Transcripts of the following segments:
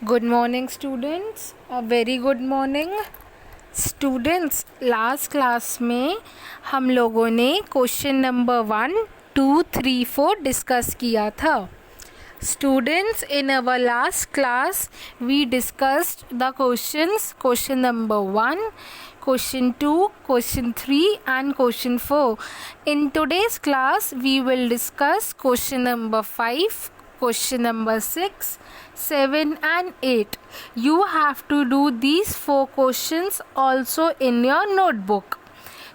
Good morning students, a very good morning students. Last class में हम लोगों ने क्वेश्चन नंबर 1, 2, 3, 4 डिस्कस किया था. Students, in our last class we discussed the questions, question number 1, question 2, question 3 and question 4. In today's class we will discuss question number 5, question number 6, 7 and 8. You have to do these 4 questions also in your notebook.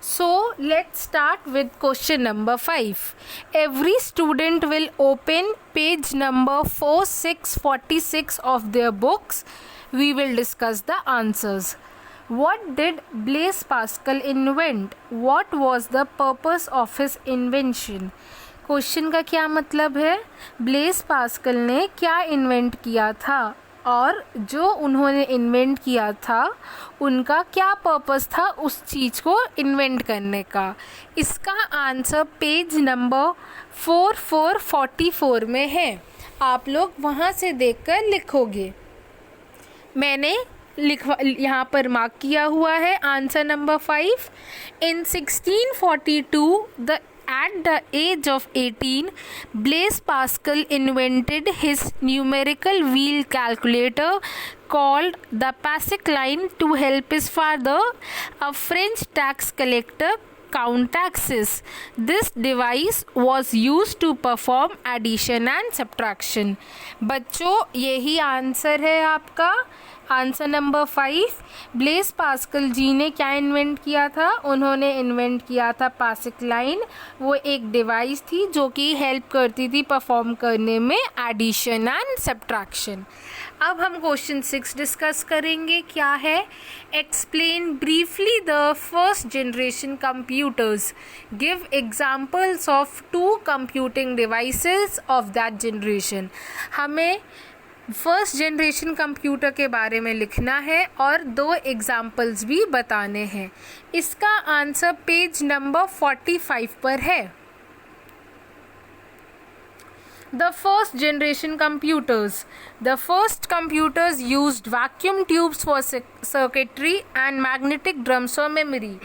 So let's start with question number 5. Every student will open page number 4646 of their books. We will discuss the answers. What did Blaise Pascal invent? What was the purpose of his invention? Question का क्या मतलब है, Blaise Pascal ने क्या invent किया था और जो उन्होंने इन्वेंट किया था उनका क्या पर्पस था उस चीज़ को इन्वेंट करने का. इसका आंसर पेज नंबर 4444 में है. आप लोग वहाँ से देखकर लिखोगे. मैंने यहाँ पर मार्क किया हुआ है answer number 5. In 1642 at the age of 18, Blaise Pascal invented his numerical wheel calculator called the Pascaline to help his father, a French tax collector, count taxes. This device was used to perform addition and subtraction. बच्चों, यही answer है आपका. Answer number 5. Blaise Pascal जी ने क्या invent किया था? उन्होंने invent किया था पास्कलाइन. वो एक डिवाइस थी जो कि हेल्प करती थी परफॉर्म करने में एडिशन एंड सब्ट्रैक्शन. अब हम क्वेश्चन 6 डिस्कस करेंगे. क्या है? Explain briefly the first generation computers. Give examples of 2 computing devices of that generation. हमें फर्स्ट जनरेशन कंप्यूटर के बारे में लिखना है और 2 एग्जाम्पल्स भी बताने हैं. इसका आंसर पेज नंबर 45 पर है. The first generation computers. The first computers used vacuum tubes for circuitry and magnetic drums for memory,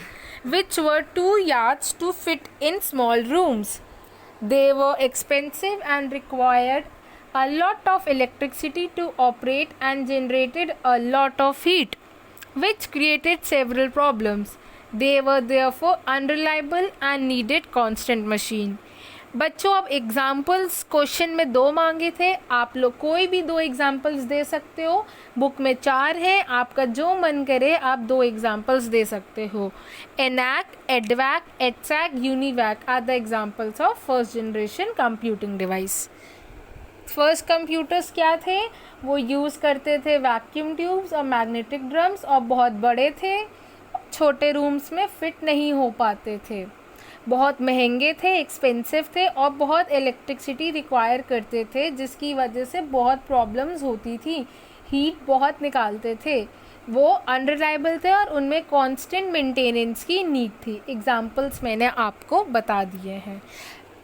which were too large to fit in small rooms. They were expensive and required a lot of electricity to operate and generated a lot of heat, which created several problems. They were therefore unreliable and needed constant machine. बच्चों, अब examples question में 2 मांगे थे. आप लोग कोई भी 2 examples दे सकते हो. बुक में 4 है, आपका जो मन करे आप 2 एग्जाम्पल्स दे सकते हो. ENIAC, EDVAC, EDSAC, UNIVAC are the examples of first generation computing device. First computers क्या थे? वो यूज़ करते थे वैक्यूम ट्यूब्स और मैग्नेटिक ड्रम्स और बहुत बड़े थे, छोटे रूम्स में फिट नहीं हो पाते थे, बहुत महंगे थे, एक्सपेंसिव थे और बहुत इलेक्ट्रिसिटी रिक्वायर करते थे, जिसकी वजह से बहुत प्रॉब्लम्स होती थी. हीट बहुत निकालते थे. वो अनरिलायबल थे और उनमें कांस्टेंट मेंटेनेंस की नीड थी. एग्जांपल्स मैंने आपको बता दिए हैं.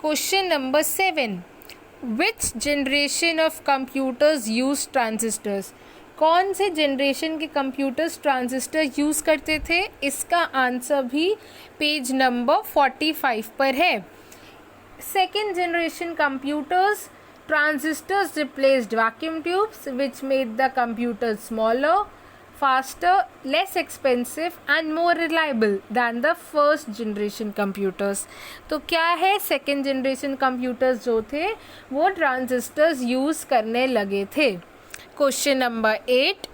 Question number 7. Which generation of computers use transistors. कौन से जनरेशन के कंप्यूटर्स ट्रांजिस्टर यूज़ करते थे? इसका आंसर भी पेज नंबर 45 पर है. Second generation computers, transistors replaced vacuum tubes which made the computer smaller, faster, less expensive and more reliable than the first generation computers. तो क्या है? सेकेंड जनरेशन कंप्यूटर्स जो थे वो ट्रांजिस्टर्स यूज़ करने लगे थे. Question number 8.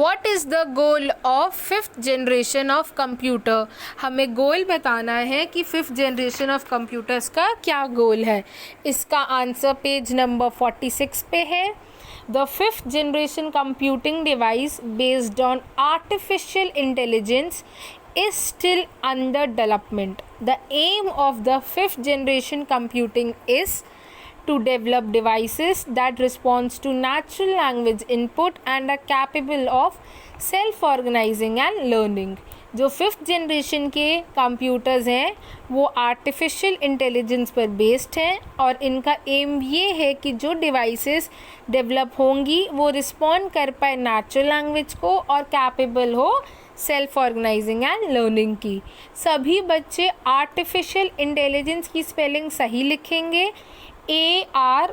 What is the goal of 5th generation of computer? हमें गोल बताना है कि 5th जनरेशन ऑफ कंप्यूटर्स का क्या गोल है. इसका आंसर पेज नंबर 46 पे है. The 5th generation computing device based on artificial intelligence is still under development. The aim of the 5th generation computing is to develop devices that respond to natural language input and are capable of self-organizing and learning. जो 5th generation के computers हैं वो artificial intelligence पर based हैं और इनका M ये है कि जो डिवाइसेस डेवलप होंगी वो रिस्पॉन्ड कर पाए नेचुरल लैंग्वेज को और कैपेबल हो सेल्फ ऑर्गेनाइजिंग एंड लर्निंग की। सभी बच्चे आर्टिफिशियल इंटेलिजेंस की स्पेलिंग सही लिखेंगे, ARTIFICIAL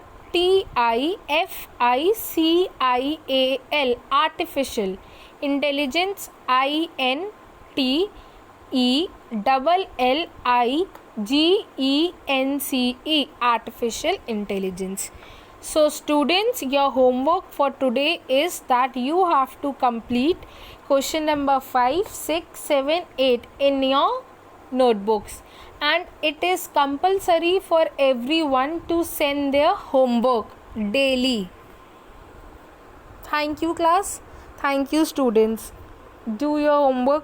artificial, intelligence INTELLIGENCE artificial intelligence. So students, your homework for today is that you have to complete question number 5, 6, 7, 8 in your notebooks, and it is compulsory for everyone to send their homework daily. Thank you class. Thank you students. Do your homework.